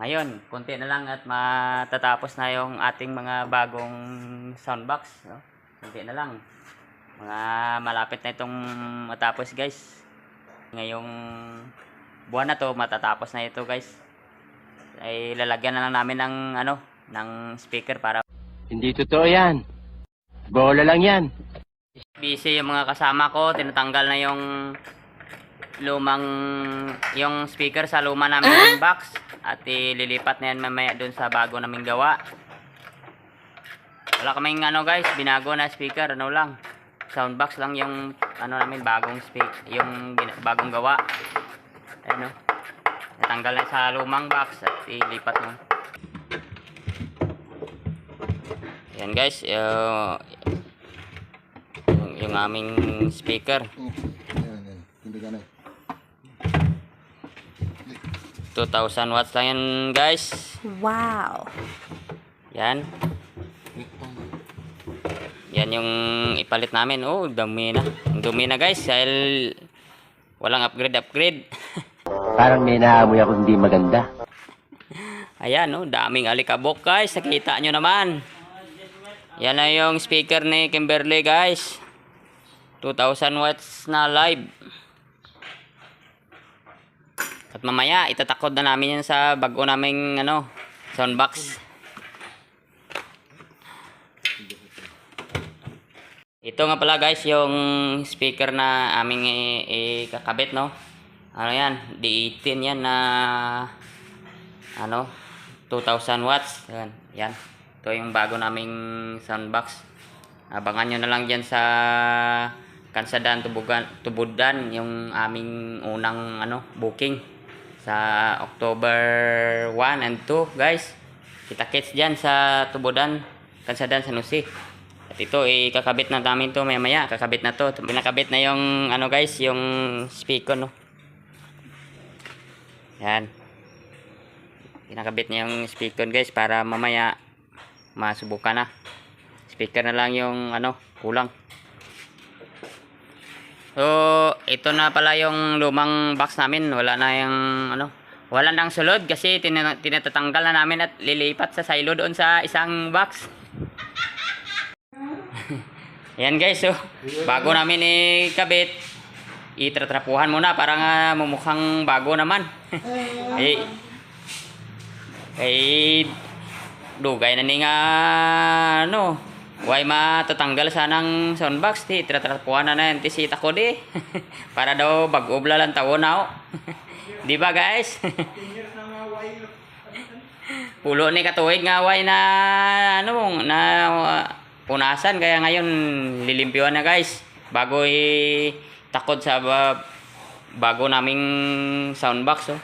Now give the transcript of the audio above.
Ngayon, konti na lang at matatapos na yung ating mga bagong soundbox. No? Konti na lang. Mga malapit na itong matapos guys. Ngayong buwan na to matatapos na ito guys. Ay lalagyan na lang namin ng ng speaker para hindi totoo yan. Bola lang yan. busy yung mga kasama ko, tinatanggal na yung yung speaker sa luma namin box at ililipat na yan mamaya dun sa bago naming gawa. Wala kaming guys, binago na speaker, lang. Soundbox lang yung namin bagong yung bagong gawa. Ayun natanggal na sa lumang box at ilipat mo. Yan guys, yung aming speaker. 2,000 watts lang yan guys. Wow. Yan. Yan yung ipalit namin. Oh, dumi na. Dumi na guys. Dahil walang upgrade. Parang may naamoy ako hindi maganda. Ayan, daming alikabok guys. Nakita nyo naman. Yan na yung speaker ni Kimberly guys. 2,000 watts na live. At mamaya itatakod na namin yan sa bago naming soundbox. Ito nga pala guys yung speaker na aming ikakabit yan, D18 yan na 2,000 watts. Yan. Ito yung bago naming soundbox. Abangan nyo na lang dyan sa Kansadan Tubudan yung aming unang booking sa October 1 and 2 guys. Kita-kits dyan sa Tubudan, Kansadan, San Jose. At ito ikakabit na namin to maya. Kakabit na to. Pinakabit na yung guys, yung speaker Yan. Pinakabit na yung speaker guys para mamaya masubukan na. Speaker na lang yung kulang. So, ito na pala yung lumang box namin. Wala na yung wala nang sulod kasi tinatatanggal na namin at lilipat sa silo doon sa isang box. Yan guys, so bago namin ikabit, itratrapuhan muna para nga mumukhang bago naman. Dugay na ni nga way matatanggal sanang soundbox ti tratrapuan na yan ti sita ko di para daw bag-ubla lang taon di ba guys? Pulo ni katuig nga way na na punasan kaya ngayon lilimpyuhan na guys bago takod sa bago naming soundbox